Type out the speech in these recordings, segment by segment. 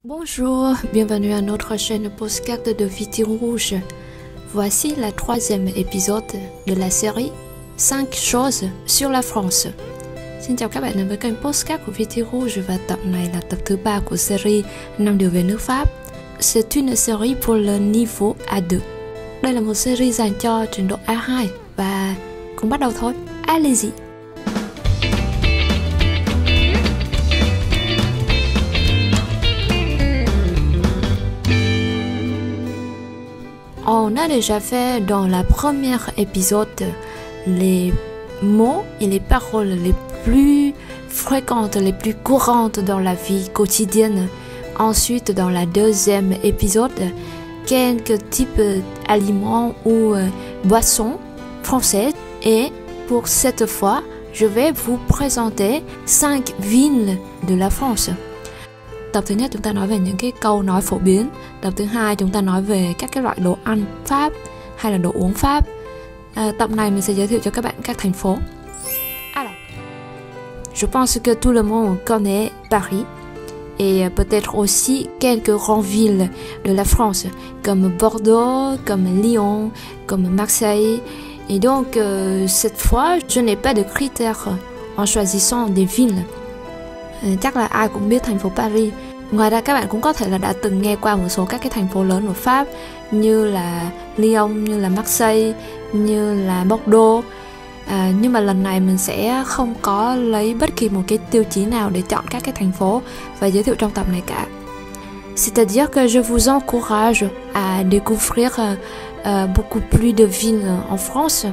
Bonjour, bienvenue à notre chaîne podcast de Viti Rouge. Voici la troisième épisode de la série 5 choses sur la France. Xin chào các bạn đến với kênh podcast của Viti Rouge và tập này là tập thứ 3 của series 5 điều về nước Pháp. C'est une série pour le niveau A2. Đây là một series dành cho trình độ A2 và cùng bắt đầu thôi. Allez-y. On a déjà fait dans la première épisode les mots et les paroles les plus fréquentes, les plus courantes dans la vie quotidienne. Ensuite, dans la deuxième épisode, quelques types d'aliments ou boissons françaises. Et pour cette fois, je vais vous présenter 5 villes de la France. Tập thứ nhất chúng ta nói về những cái câu nói phổ biến. Tập thứ hai chúng ta nói về các cái loại đồ ăn Pháp hay là đồ uống Pháp. Tập này mình sẽ giới thiệu cho các bạn các thành phố. Alors, je pense que tout le monde connaît Paris et peut-être aussi quelques grandes villes de la France comme Bordeaux, comme Lyon, comme Marseille. Et donc cette fois, je n'ai pas de critères en choisissant des villes. Chắc là ai cũng biết thành phố Paris. Ngoài ra các bạn cũng có thể là đã từng nghe qua một số các cái thành phố lớn ở Pháp như là Lyon, như là Marseille, như là Bordeaux. Nhưng mà lần này mình sẽ không có lấy bất kỳ một cái tiêu chí nào để chọn các cái thành phố và giới thiệu trong tập này cả. C'est-à-dire que je vous encourage à découvrir beaucoup plus de villes en France.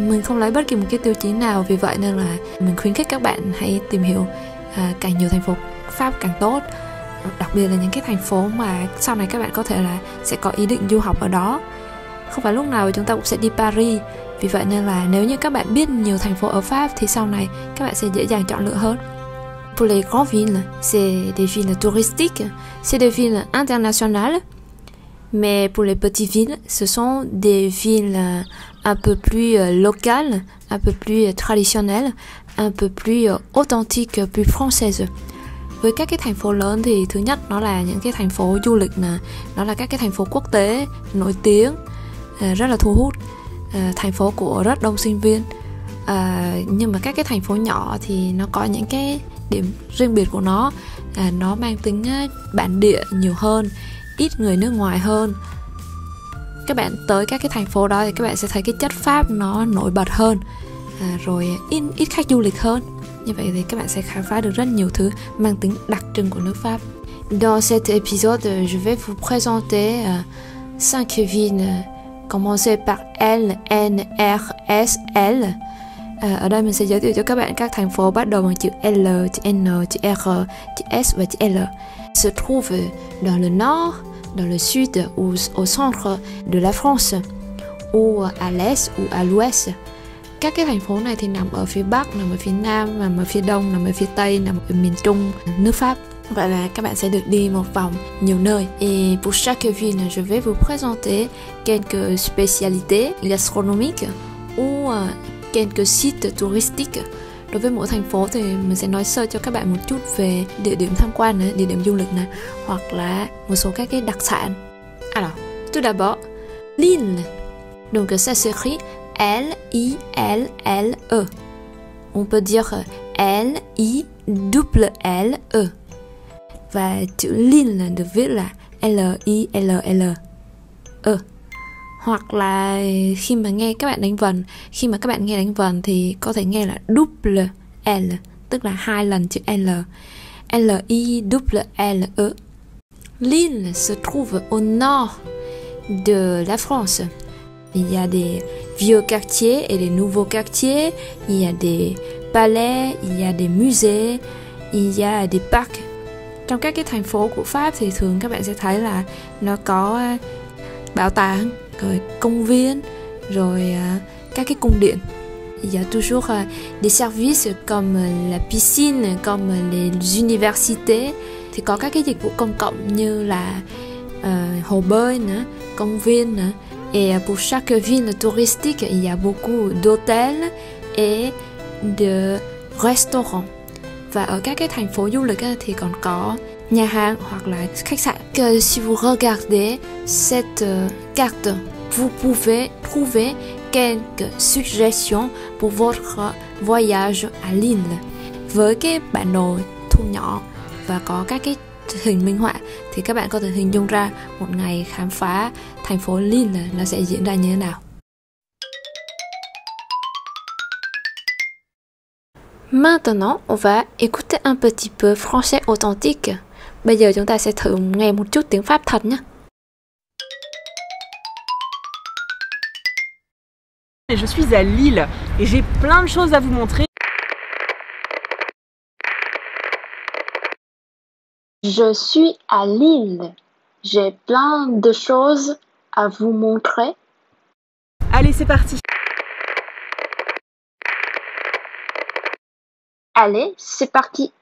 Mình không lấy bất kỳ một cái tiêu chí nào, vì vậy nên là mình khuyến khích các bạn hãy tìm hiểu càng nhiều thành phố Pháp càng tốt, đặc biệt là những cái thành phố mà sau này các bạn có thể là sẽ có ý định du học ở đó. Không phải lúc nào chúng ta cũng sẽ đi Paris, vì vậy nên là nếu như các bạn biết nhiều thành phố ở Pháp thì sau này các bạn sẽ dễ dàng chọn lựa hơn. Pour les grandes villes, c'est des villes touristiques, c'est des villes internationales. Mais pour les petites villes, ce sont des villes un peu plus locales, un peu plus traditionnelles, un peu plus authentiques, plus françaises. Với các cái thành phố lớn thì thứ nhất nó là những cái thành phố du lịch nè, nó là các cái thành phố quốc tế nổi tiếng, rất là thu hút, thành phố của rất đông sinh viên. Nhưng mà các cái thành phố nhỏ thì nó có những cái điểm riêng biệt của nó mang tính bản địa nhiều hơn, ít người nước ngoài hơn. Các bạn tới các cái thành phố đó thì các bạn sẽ thấy cái chất Pháp nó nổi bật hơn, rồi ít khách du lịch hơn. Như vậy thì các bạn sẽ khám phá được rất nhiều thứ mang tính đặc trưng của nước Pháp. Dans cet épisode, je vais vous présenter 5 villes commencées par L, N, R, S, L. Ở đây mình sẽ giới thiệu cho các bạn các thành phố bắt đầu bằng chữ L, chữ N, chữ R, chữ S và chữ L. Se trouve dans le nord, dans le sud ou au centre de la France, ou à l'est ou à l'ouest. Các cái thành phố này thì nằm ở phía Bắc, nằm ở phía Nam, nằm ở phía Đông, nằm ở phía Tây, nằm ở miền Trung nước Pháp. Vậy là các bạn sẽ được đi một vòng nhiều nơi. Et pour chaque ville, je vais vous présenter quelques spécialités gastronomiques ou quelques sites touristiques. Đối với mỗi thành phố thì mình sẽ nói sơ cho các bạn một chút về địa điểm tham quan này, địa điểm du lịch này, hoặc là một số các cái đặc sản. Alors, tout d'abord, Lille. Donc ça s'écrit L-I-L-L-E. On peut dire L-I-L-L-E. Và chữ Lille được viết là L-I-L-L-E. Hoặc là khi mà các bạn nghe đánh vần thì có thể nghe là double L, tức là 2 lần chữ L. L-I-double-L-E. Lille se trouve au nord de la France. Il y a des vieux quartiers et des nouveaux quartiers, il y a des palais, il y a des musées, il y a des parcs. Trong các cái thành phố của Pháp thì thường các bạn sẽ thấy là nó có bảo tàng, rồi công viên, rồi các cái cung điện. Il y a toujours des services comme la piscine, comme les universités. Thì có các cái dịch vụ công cộng như là hồ bơi nữa, công viên nữa. Et pour chaque ville touristique, il y a beaucoup d'hôtels et de restaurants. Và ở các cái thành phố du lịch thì còn có nhà hàng hoặc là khách sạn. Que si vous regardez cette carte, vous pouvez trouver quelques suggestions pour votre voyage à Lille. Với cái bản đồ thu nhỏ và có các cái hình minh họa thì các bạn có thể hình dung ra một ngày khám phá thành phố Lille nó sẽ diễn ra như thế nào. Maintenant, on va écouter un petit peu français authentique. Bây giờ chúng ta sẽ thử nghe một chút tiếng Pháp thật nhé. Je suis à Lille et j'ai plein de choses à vous montrer. Je suis à Lille. J'ai plein de choses à vous montrer. Allez, c'est parti. Allez, c'est parti.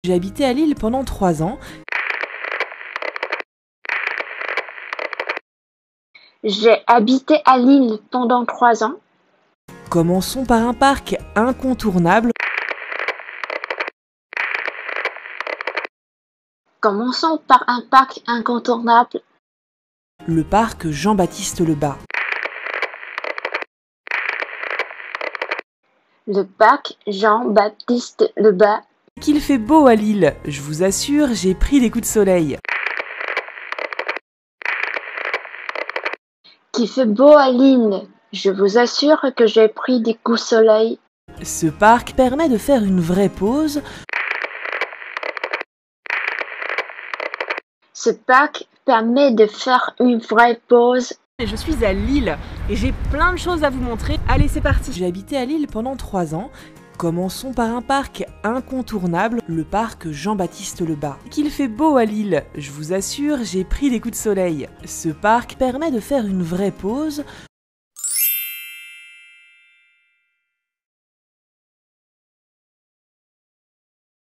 J'ai habité à Lille pendant 3 ans. J'ai habité à Lille pendant 3 ans. Commençons par un parc incontournable. Commençons par un parc incontournable. Le parc Jean-Baptiste Lebas. Le parc Jean-Baptiste Lebas. Qu'il fait beau à Lille, je vous assure, j'ai pris des coups de soleil. Qu'il fait beau à Lille. Je vous assure que j'ai pris des coups de soleil. Ce parc permet de faire une vraie pause. Ce parc permet de faire une vraie pause. Je suis à Lille et j'ai plein de choses à vous montrer. Allez, c'est parti. J'ai habité à Lille pendant 3 ans. Commençons par un parc incontournable, le parc Jean-Baptiste Lebas. Qu'il fait beau à Lille, je vous assure, j'ai pris des coups de soleil. Ce parc permet de faire une vraie pause.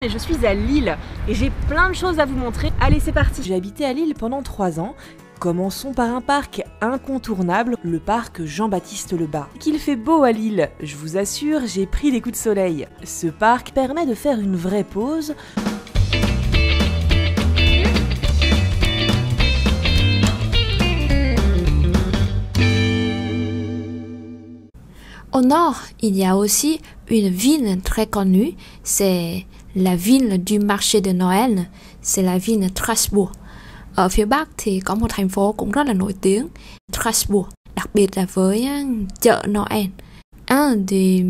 Je suis à Lille et j'ai plein de choses à vous montrer. Allez, c'est parti. J'ai habité à Lille pendant 3 ans. Commençons par un parc incontournable, le parc Jean-Baptiste Lebas. Qu'il fait beau à Lille, je vous assure, j'ai pris des coups de soleil. Ce parc permet de faire une vraie pause. Au nord, il y a aussi une ville très connue, c'est la ville du marché de Noël, c'est la ville Strasbourg. Ở phía Bắc thì có một thành phố cũng rất là nổi tiếng, Strasbourg, đặc biệt là với chợ Noël. Un des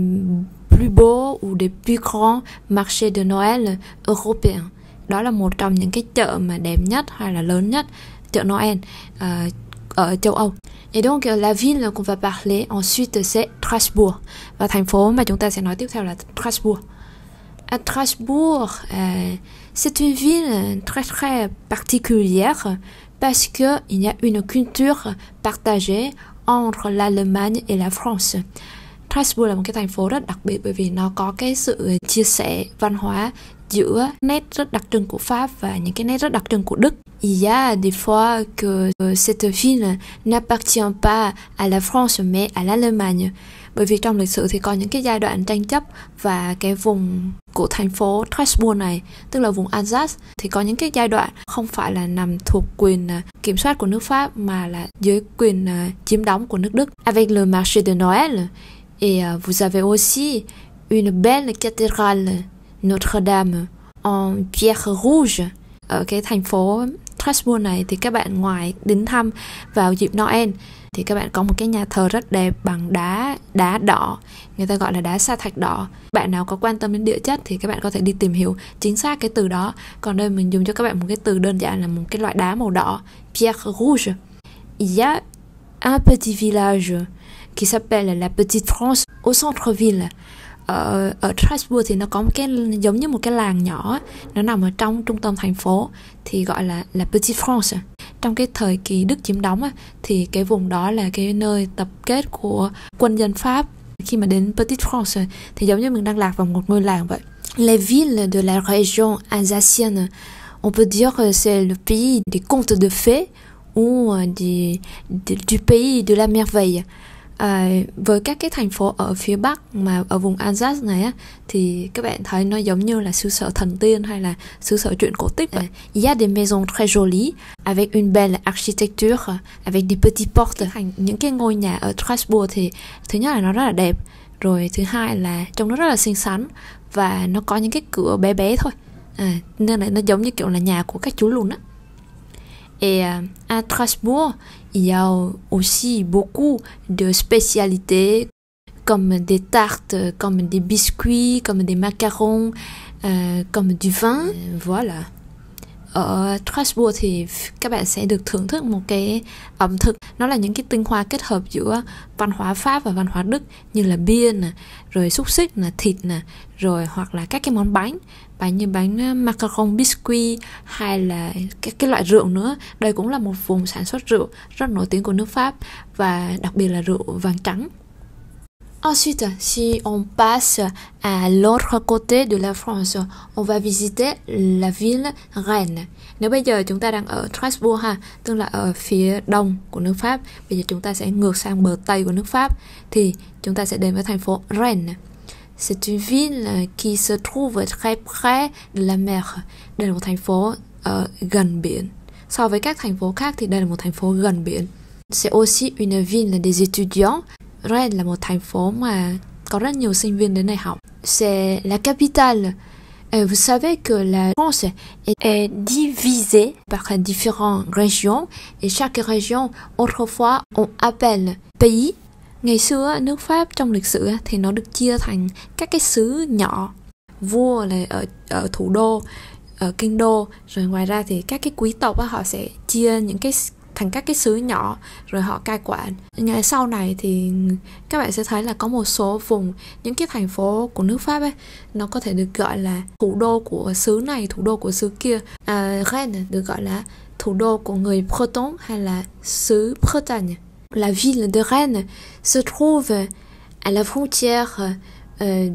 plus beaux ou des plus grands marchés de Noël européens. Đó là một trong những cái chợ mà đẹp nhất hay là lớn nhất, chợ Noël ở châu Âu. Et donc la ville qu'on va parler ensuite c'est Strasbourg. Và thành phố mà chúng ta sẽ nói tiếp theo là Strasbourg. À Strasbourg, c'est une ville très très particulière parce qu'il y a une culture partagée entre l'Allemagne et la France. Strasbourg là một cái thành phố rất đặc biệt bởi vì nó có cái sự chia sẻ văn hóa giữa nét rất đặc trưng của Pháp và những cái nét rất đặc trưng của Đức. Il y a des fois que cette ville n'appartient pas à la France mais à l'Allemagne. Bởi vì trong lịch sử thì có những cái giai đoạn tranh chấp và cái vùng của thành phố Strasbourg này, tức là vùng Alsace, thì có những cái giai đoạn không phải là nằm thuộc quyền kiểm soát của nước Pháp mà là dưới quyền chiếm đóng của nước Đức. Avec le marché de Noël, et vous avez aussi une belle cathédrale Notre-Dame en pierre rouge. Ở cái thành phố Strasbourg này thì các bạn ngoài đến thăm vào dịp Noel thì các bạn có một cái nhà thờ rất đẹp bằng đá đỏ, người ta gọi là đá sa thạch đỏ. Bạn nào có quan tâm đến địa chất thì các bạn có thể đi tìm hiểu chính xác cái từ đó. Còn đây mình dùng cho các bạn một cái từ đơn giản là một cái loại đá màu đỏ, pierre rouge. Il y a un petit village qui s'appelle la Petite France au centre-ville. Ở Strasbourg thì nó có một cái giống như một cái làng nhỏ, nó nằm ở trong trung tâm thành phố thì gọi là La Petite France. Trong cái thời kỳ Đức chiếm đóng thì cái vùng đó là cái nơi tập kết của quân dân Pháp. Khi mà đến Petite France thì giống như mình đang lạc vào một ngôi làng vậy. Les villes de la région alsacienne, on peut dire que c'est le pays des contes de fées ou du pays de la merveille. Với các cái thành phố ở phía Bắc mà ở vùng Alsace này á, thì các bạn thấy nó giống như là xứ sở thần tiên hay là xứ sở truyện cổ tích. Il y a des maisons très jolies avec une belle architecture, avec des petites portes. Những cái ngôi nhà ở Strasbourg thì thứ nhất là nó rất là đẹp, rồi thứ hai là trông nó rất là xinh xắn và nó có những cái cửa bé bé thôi. Nên là nó giống như kiểu là nhà của các chú lùn á. Et à Strasbourg, il y a aussi beaucoup de spécialités comme des tartes, comme des biscuits, comme des macarons, comme du vin. Voilà. Ở Strasbourg thì các bạn sẽ được thưởng thức một cái ẩm thực. Nó là những cái tinh hoa kết hợp giữa văn hóa Pháp và văn hóa Đức, như là bia nè, rồi xúc xích nè, thịt nè, rồi hoặc là các cái món bánh như bánh macaron biscuit hay là các cái loại rượu nữa. Đây cũng là một vùng sản xuất rượu rất nổi tiếng của nước Pháp, và đặc biệt là rượu vàng trắng. Ensuite, si on passe à l'autre côté de la France, on va visiter la ville Rennes. Nếu bây giờ chúng ta đang ở Strasbourg ha, tức là ở phía đông của nước Pháp, bây giờ chúng ta sẽ ngược sang bờ tây của nước Pháp, thì chúng ta sẽ đến với thành phố Rennes. C'est une ville qui se trouve très près de la mer. Đây là một thành phố gần biển. So với các thành phố khác thì đây là một thành phố gần biển. C'est aussi une ville des étudiants. Rennes là một thành phố mà có rất nhiều sinh viên đến đây học. C'est la capitale. Vous savez que la France est divisée par différentes régions et chaque région autrefois on appelle pays. Ngày xưa nước Pháp trong lịch sử thì nó được chia thành các cái xứ nhỏ. Vua là ở thủ đô, ở kinh đô, rồi ngoài ra thì các cái quý tộc họ sẽ chia những cái thành các cái xứ nhỏ rồi họ cai quản. Ngày sau này thì các bạn sẽ thấy là có một số vùng, những cái thành phố của nước Pháp ấy, nó có thể được gọi là thủ đô của xứ này, thủ đô của xứ kia. Rennes được gọi là thủ đô của người Breton hay là xứ Bretagne. La ville de Rennes se trouve à la frontière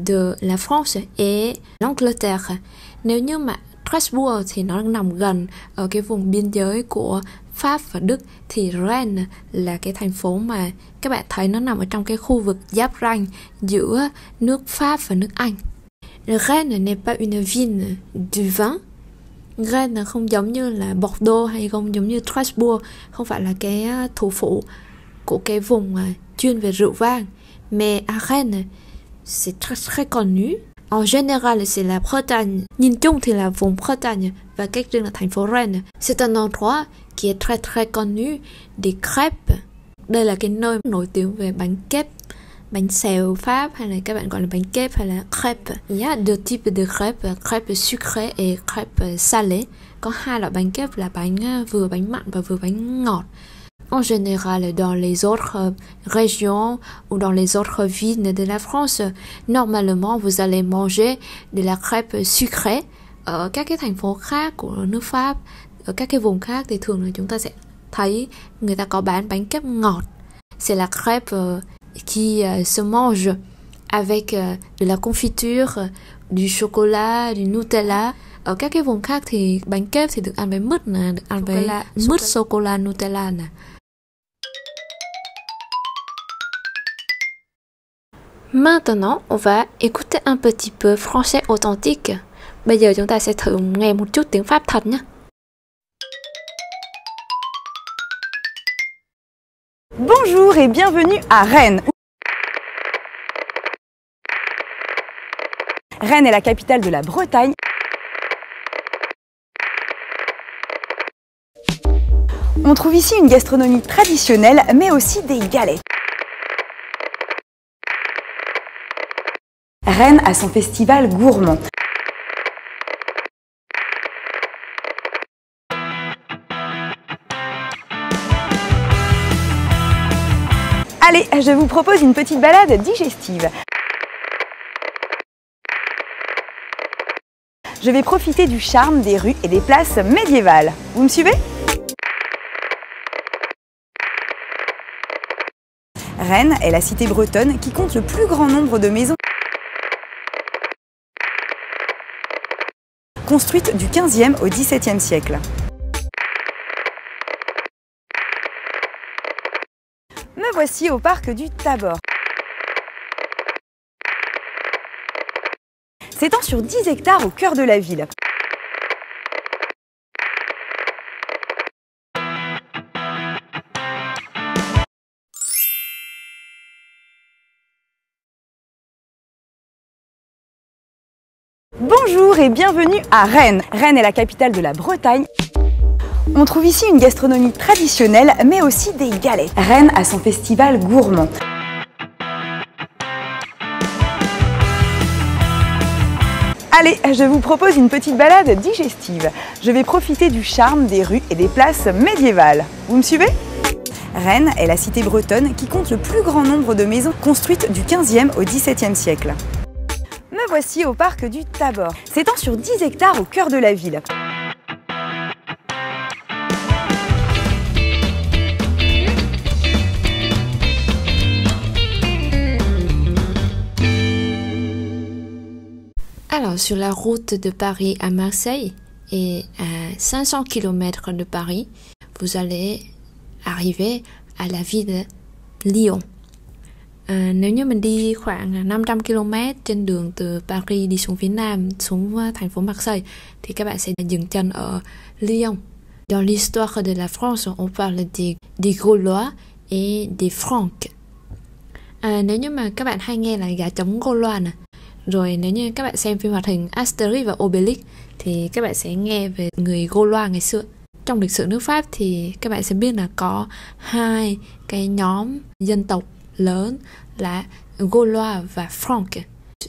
de la France et l'Angleterre. Nếu như mà Strasbourg thì nó nằm gần ở cái vùng biên giới của Pháp và Đức, thì Rennes là cái thành phố mà các bạn thấy nó nằm ở trong cái khu vực giáp ranh giữa nước Pháp và nước Anh. Rennes n'est pas une ville du vin. Rennes không giống như là Bordeaux hay không giống như Strasbourg, không phải là cái thủ phủ của cái vùng chuyên về rượu vang. Mais à Rennes, c'est très très connu. En général, c'est la Bretagne. Nhìn chung thì là vùng Bretagne và cách riêng là thành phố Rennes. C'est un endroit qui est très très connu des crêpes. Đây là cái nơi nổi tiếng về bánh kép, bánh xèo Pháp, hay là các bạn gọi là bánh kép hay là crêpes. Il y a deux types de crêpes, crêpes sucrées et crêpes salées. Có hai loại bánh kép là bánh vừa bánh mặn và vừa bánh ngọt. En général, dans les autres régions ou dans les autres villes de la France, normalement, vous allez manger de la crêpe sucrée. Ở các cái thành phố khác của nước Pháp, ở các cái vùng khác thì thường là chúng ta sẽ thấy người ta có bán bánh kép ngọt. C'est la crêpe qui se mange avec de la confiture, du chocolat, du Nutella. Ở các cái vùng khác thì bánh kép thì được ăn với mứt nè, được ăn với mứt sô-cô-la Nutella nè. Maintenant, on va écouter un petit peu français authentique. Bây giờ chúng ta sẽ thử nghe một chút tiếng Pháp thật nhé. Bonjour et bienvenue à Rennes. Rennes est la capitale de la Bretagne. On trouve ici une gastronomie traditionnelle, mais aussi des galettes. Rennes a son festival gourmand. Allez, je vous propose une petite balade digestive. Je vais profiter du charme des rues et des places médiévales. Vous me suivez ? Rennes est la cité bretonne qui compte le plus grand nombre de maisons construites du XVe au XVIIe siècle. Me voici au parc du Tabor. S'étend sur 10 hectares au cœur de la ville. Bonjour et bienvenue à Rennes. Rennes est la capitale de la Bretagne. On trouve ici une gastronomie traditionnelle, mais aussi des galettes. Rennes a son festival gourmand. Allez, je vous propose une petite balade digestive. Je vais profiter du charme des rues et des places médiévales. Vous me suivez ? Rennes est la cité bretonne qui compte le plus grand nombre de maisons construites du 15e au 17e siècle. Me voici au parc du Tabor. S'étend sur 10 hectares au cœur de la ville. Alors, sur la route de Paris à Marseille et à 500 km de Paris, vous allez arriver à la ville de Lyon. Nếu như mình đi khoảng 500 km trên đường từ Paris đi xuống phía Nam, xuống thành phố Marseille, thì các bạn sẽ dừng chân ở Lyon. Dans l'histoire de la France, on parle des Gaulois et des Francs. Nếu như mà các bạn hay nghe là gà trống Gaulois nè, rồi nếu như các bạn xem phim hoạt hình Asterix và Obelix thì các bạn sẽ nghe về người Gaulois ngày xưa. Trong lịch sử nước Pháp thì các bạn sẽ biết là có hai cái nhóm dân tộc lớn là Gaulois và Franc.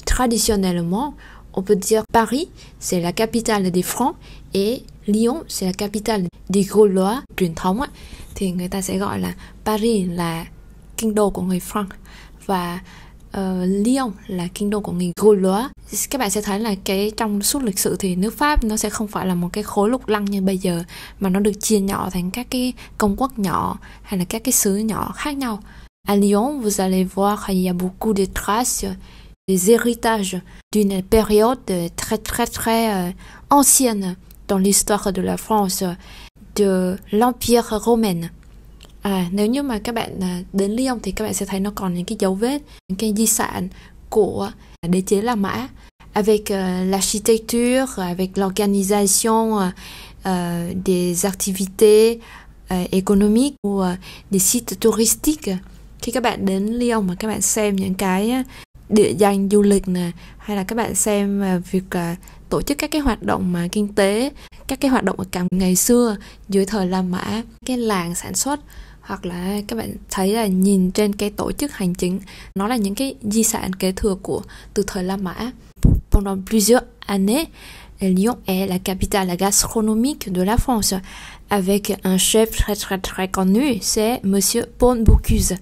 Traditionnellement, on peut dire Paris, c'est la capitale des Francs et Lyon, c'est la capitale des Gaulois. Truyền thống á, thì người ta sẽ gọi là Paris là kinh đô của người Franc và Lyon là kinh đô của người Gaulois. Các bạn sẽ thấy là trong suốt lịch sử thì nước Pháp nó sẽ không phải là một cái khối lục lăng như bây giờ, mà nó được chia nhỏ thành các cái công quốc nhỏ hay là các cái xứ nhỏ khác nhau. À Lyon, vous allez voir il y a beaucoup de traces, des héritages d'une période très ancienne dans l'histoire de la France, de l'Empire romain. Nếu như mà các bạn đến Lyon thì các bạn sẽ thấy nó còn những cái dấu vết, những cái di sản của đế chế La Mã, avec l'architecture, avec l'organisation des activités économiques ou des sites touristiques. Khi các bạn đến Lyon mà các bạn xem những cái địa danh du lịch nè, hay là các bạn xem việc tổ chức các cái hoạt động mà kinh tế, các cái hoạt động ở cả ngày xưa dưới thời La Mã, cái làng sản xuất, hoặc là các bạn thấy là nhìn trên cái tổ chức hành chính, nó là những cái di sản kế thừa từ thời La Mã. Pendant plusieurs années, Lyon est la capitale gastronomique de la France, avec un chef très connu, c'est Monsieur Paul Bocuse.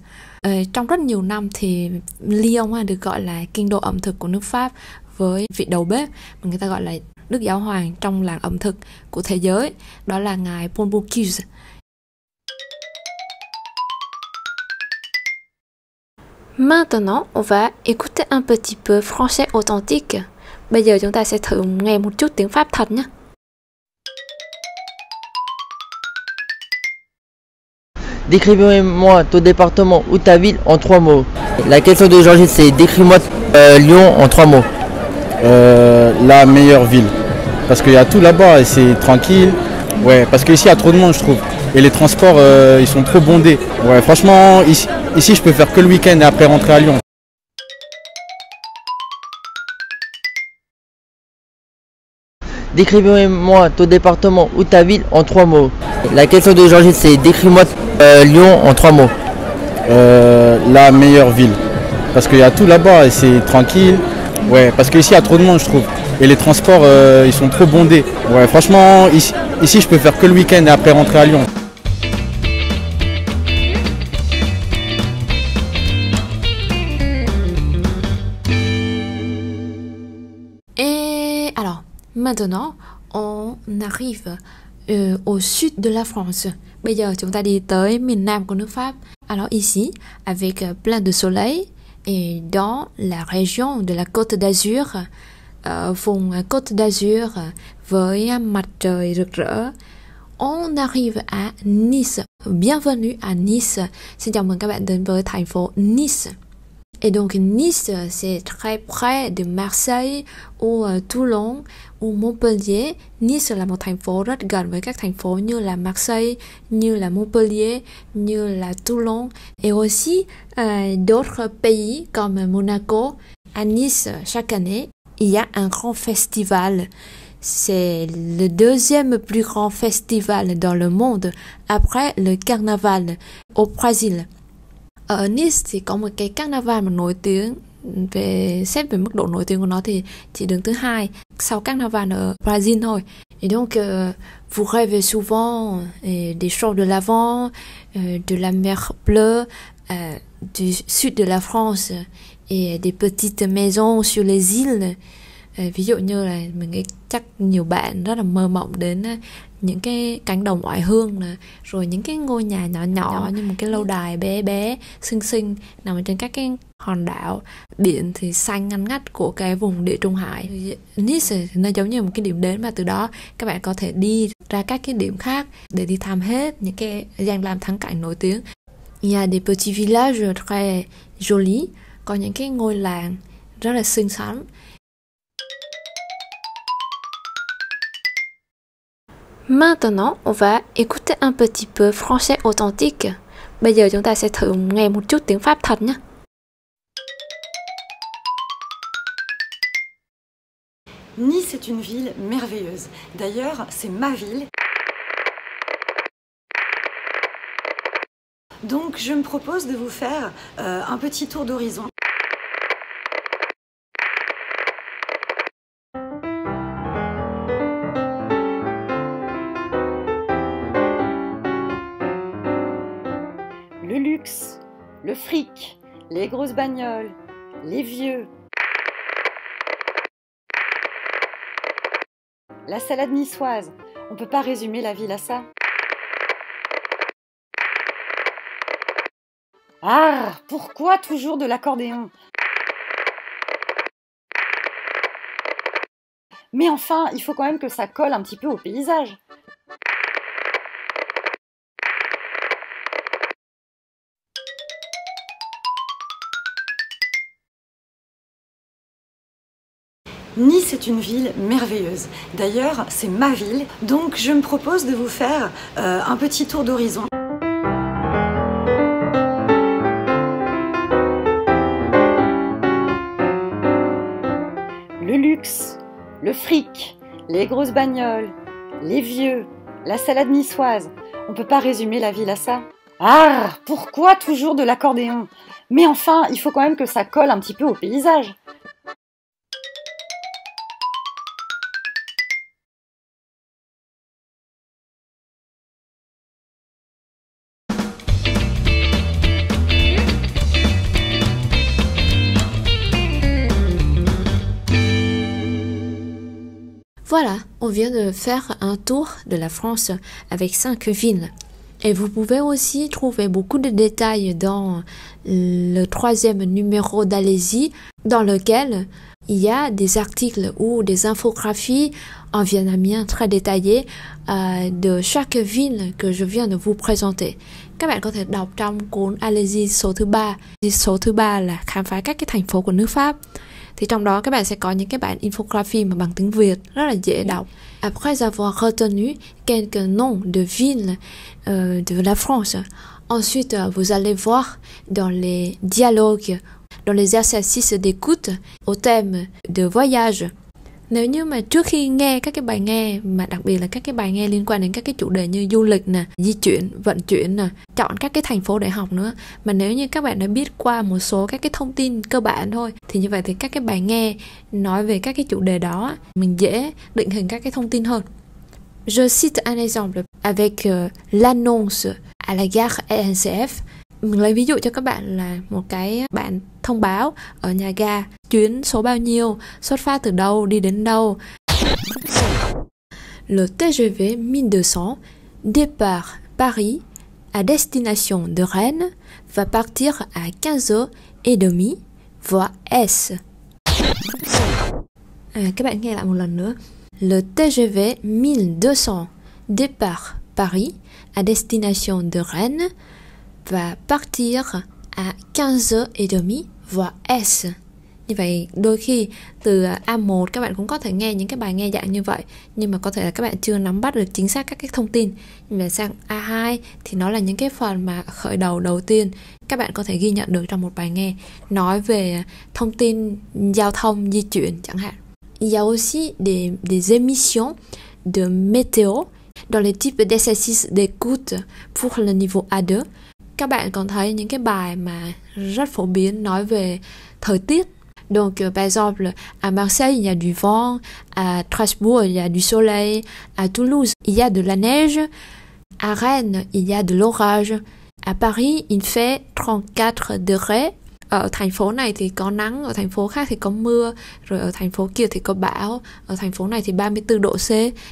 Trong rất nhiều năm thì Lyon được gọi là kinh đô ẩm thực của nước Pháp, với vị đầu bếp mà người ta gọi là Đức Giáo Hoàng trong làng ẩm thực của thế giới, đó là ngài Paul Bocuse. Maintenant, on va écouter un petit peu français authentique. Bây giờ chúng ta sẽ thử nghe một chút tiếng Pháp thật nhé. Décrivez-moi ton département ou ta ville en 3 mots. La question de Georgette, c'est décris-moi Lyon en 3 mots. La meilleure ville. Parce qu'il y a tout là-bas et c'est tranquille. Ouais, parce qu'ici il y a trop de monde, je trouve. Et les transports, ils sont trop bondés. Ouais, franchement, ici je peux faire que le week-end et après rentrer à Lyon. Décrivez-moi ton département ou ta ville en 3 mots. La question de Georgette, c'est décris-moi Lyon en 3 mots. La meilleure ville. Parce qu'il y a tout là-bas et c'est tranquille. Ouais, parce qu'ici il y a trop de monde, je trouve. Et les transports, ils sont trop bondés. Ouais, franchement, ici je peux faire que le week-end et après rentrer à Lyon. Et alors, maintenant, on arrive au sud de la France. Bây giờ chúng ta đi tới miền Nam của nước Pháp. Alors ici, avec plein de soleil, et dans la région de la Côte d'Azur, vùng Côte d'Azur với mặt trời rực rỡ, On arrive à Nice. Bienvenue à Nice. Xin chào mừng các bạn đến với thành phố Nice. Et donc Nice, c'est très près de Marseille ou Toulon ou Montpellier. Nice là một thành phố rất gần với các thành phố như là Marseille, như là Montpellier, như là Toulon. Et aussi d'autres pays comme Monaco. À Nice, chaque année, il y a un grand festival. C'est le deuxième plus grand festival dans le monde après le carnaval au Brésil. Ở Nice thì có một cái carnaval mà nổi tiếng, xét về mức độ nổi tiếng của nó thì chỉ đứng thứ hai sau carnaval ở Brésil thôi. Et donc vous rêvez souvent des champs de lavande, de la mer bleue, du sud de la France et des petites maisons sur les îles. Ví dụ như là mình nghĩ chắc nhiều bạn rất là mơ mộng đến những cái cánh đồng oải hương nè, rồi những cái ngôi nhà nhỏ nhỏ như một cái lâu đài bé bé xinh xinh nằm trên các cái hòn đảo, biển thì xanh ngăn ngắt của cái vùng Địa Trung Hải. Nice nó giống như một cái điểm đến mà từ đó các bạn có thể đi ra các cái điểm khác để đi thăm hết những cái danh lam thắng cảnh nổi tiếng. Il y a des petits villages très jolis, có những cái ngôi làng rất là xinh xắn. Maintenant, on va écouter un petit peu français authentique. Bây giờ chúng ta sẽ thử nghe một chút tiếng Pháp thật nhé. Nice est une ville merveilleuse. D'ailleurs, c'est ma ville. Donc, je me propose de vous faire un petit tour d'horizon. Le luxe, le fric, les grosses bagnoles, les vieux, la salade niçoise. On peut pas résumer la ville à ça. Ah, pourquoi toujours de l'accordéon? Mais enfin, il faut quand même que ça colle un petit peu au paysage. Nice est une ville merveilleuse. D'ailleurs, c'est ma ville. Donc, je me propose de vous faire un petit tour d'horizon. Le luxe, le fric, les grosses bagnoles, les vieux, la salade niçoise. On peut pas résumer la ville à ça. Ah, pourquoi toujours de l'accordéon? Mais enfin, il faut quand même que ça colle un petit peu au paysage. Voilà, on vient de faire un tour de la France avec 5 villes. Et vous pouvez aussi trouver beaucoup de détails dans le 3e numéro d'Allez-y, dans lequel il y a des articles ou des infographies en vietnamien très détaillées de chaque ville que je viens de vous présenter. Các bạn có thể đọc trong cuốn Allez-y số thứ 3. Số thứ 3 là khám phá các cái thành phố của nước Pháp. Thì trong đó các bạn sẽ có những cái bản infographic mà bằng tiếng Việt rất là dễ đọc. Après avoir retenu quelques noms de villes de la France, ensuite vous allez voir dans les dialogues, dans les exercices d'écoute au thème de voyage. Nếu như mà trước khi nghe các cái bài nghe, mà đặc biệt là các cái bài nghe liên quan đến các cái chủ đề như du lịch nè, di chuyển, vận chuyển nè, chọn các cái thành phố để học nữa, mà nếu như các bạn đã biết qua một số các cái thông tin cơ bản thôi, thì như vậy thì các cái bài nghe nói về các cái chủ đề đó mình dễ định hình các cái thông tin hơn. Je cite un exemple avec l'annonce à la gare SNCF. Mình lấy ví dụ cho các bạn là một cái bản thông báo ở nhà ga, chuyến số bao nhiêu, xuất phát từ đâu, đi đến đâu. Le TGV 1200 départ Paris à destination de Rennes va partir à 15h30 voie S. Các bạn nghe lại một lần nữa. Le TGV 1200 départ Paris à destination de Rennes va partir à 15h30 voie S. Như vậy đôi khi từ A1 các bạn cũng có thể nghe những cái bài nghe dạng như vậy, nhưng mà có thể là các bạn chưa nắm bắt được chính xác các cái thông tin. Nhưng mà sang A2 thì nó là những cái phần mà khởi đầu đầu tiên các bạn có thể ghi nhận được trong một bài nghe nói về thông tin giao thông di chuyển chẳng hạn. Il y a aussi des émissions de météo dans les types d'exercices d'écoute pour le niveau A2. Các bạn còn thấy những cái bài mà rất phổ biến nói về thời tiết. Donc, par exemple, à Marseille, il y a du vent, à Strasbourg, il y a du soleil, à Toulouse, il y a de la neige, à Rennes, il y a de l'orage, à Paris, il fait 34 degrés. Ở thành phố này thì có nắng, ở thành phố khác thì có mưa, rồi ở thành phố kia thì có bão, ở thành phố này thì 34 độ C.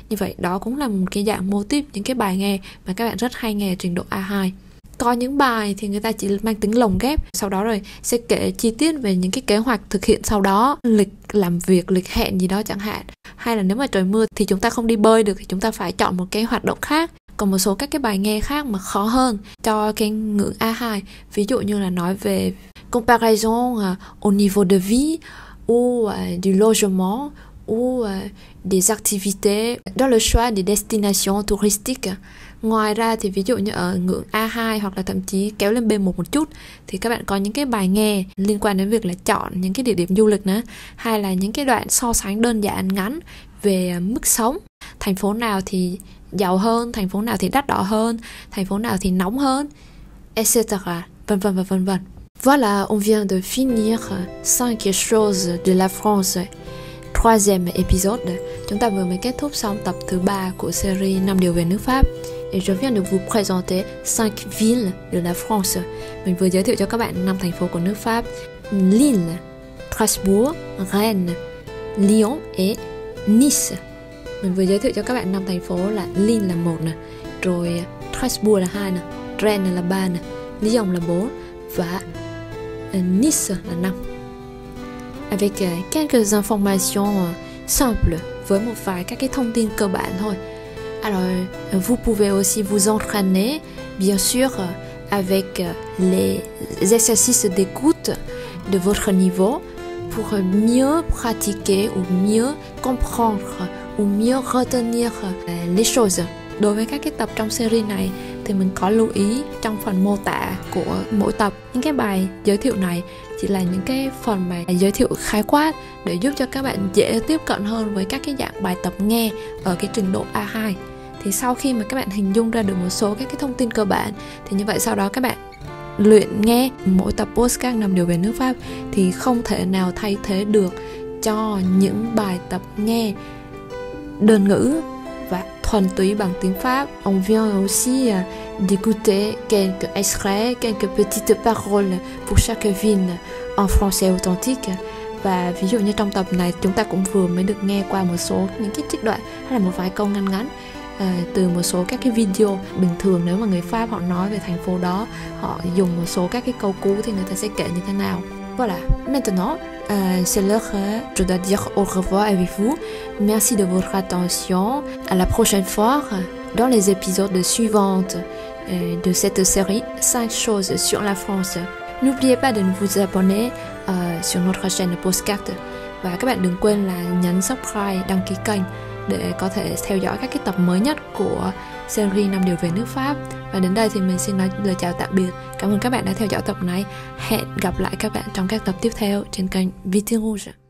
Như vậy đó cũng là một cái dạng mô típ, những cái bài nghe mà các bạn rất hay nghe ở trình độ A2. Có những bài thì người ta chỉ mang tính lồng ghép, sau đó rồi sẽ kể chi tiết về những cái kế hoạch thực hiện sau đó, lịch làm việc, lịch hẹn gì đó chẳng hạn. Hay là nếu mà trời mưa thì chúng ta không đi bơi được thì chúng ta phải chọn một cái hoạt động khác. Còn một số các cái bài nghe khác mà khó hơn cho cái ngưỡng A2, ví dụ như là nói về comparaison au niveau de vie ou du logement ou des activités dans le choix des destinations touristiques. Ngoài ra thì ví dụ như ở ngưỡng A2 hoặc là thậm chí kéo lên B1 một chút thì các bạn có những cái bài nghe liên quan đến việc là chọn những cái địa điểm du lịch nữa, hay là những cái đoạn so sánh đơn giản ngắn về mức sống. Thành phố nào thì giàu hơn, thành phố nào thì đắt đỏ hơn, thành phố nào thì nóng hơn, etc. Vân vân và vân vân. Voilà, on vient de finir 5 choses de la France. Troisième épisode. Chúng ta vừa mới kết thúc xong tập thứ 3 của series 5 điều về nước Pháp. Et je viens de vous présenter 5 villes de la France. Mình vừa giới thiệu cho các bạn 5 thành phố của nước Pháp: Lille, Strasbourg, Rennes, Lyon et Nice. Mình vừa giới thiệu cho các bạn 5 thành phố là Lille là 1 nè, rồi Strasbourg là 2 nè, Rennes là 3 nè, Lyon là 4 và Nice là 5. Avec quelques informations simples, với một vài các cái thông tin cơ bản thôi. Alors, vous pouvez aussi vous entraîner, bien sûr, avec les exercices d'écoute de votre niveau pour mieux pratiquer ou mieux comprendre ou mieux retenir les choses. Đối với các cái tập trong series này thì mình có lưu ý trong phần mô tả của mỗi tập. Những cái bài giới thiệu này chỉ là những cái phần mà giới thiệu khái quát để giúp cho các bạn dễ tiếp cận hơn với các cái dạng bài tập nghe ở cái trình độ A2. Thì sau khi mà các bạn hình dung ra được một số các cái thông tin cơ bản thì như vậy sau đó các bạn luyện nghe mỗi tập podcast 5 điều về nước Pháp thì không thể nào thay thế được cho những bài tập nghe đơn ngữ và thuần túy bằng tiếng Pháp. On vient aussi d'écouter quelques extraits, quelques petites paroles pour chaque ville en français authentique. Và ví dụ như trong tập này chúng ta cũng vừa mới được nghe qua một số những cái trích đoạn hay là một vài câu ngắn ngắn từ một số các cái video. Bình thường nếu mà người Pháp họ nói về thành phố đó, họ dùng một số các cái câu cú thì người ta sẽ kể như thế nào. Voilà, maintenant c'est l'heure, je dois dire au revoir avec vous. Merci de votre attention. À la prochaine fois dans les épisodes suivants de cette série 5 choses sur la France. N'oubliez pas de vous abonner sur notre chaîne podcast. Và các bạn đừng quên là nhấn subscribe, đăng ký kênh để có thể theo dõi các cái tập mới nhất của series 5 điều về nước Pháp. Và đến đây thì mình xin nói lời chào tạm biệt. Cảm ơn các bạn đã theo dõi tập này. Hẹn gặp lại các bạn trong các tập tiếp theo trên kênh Vitin Rouge.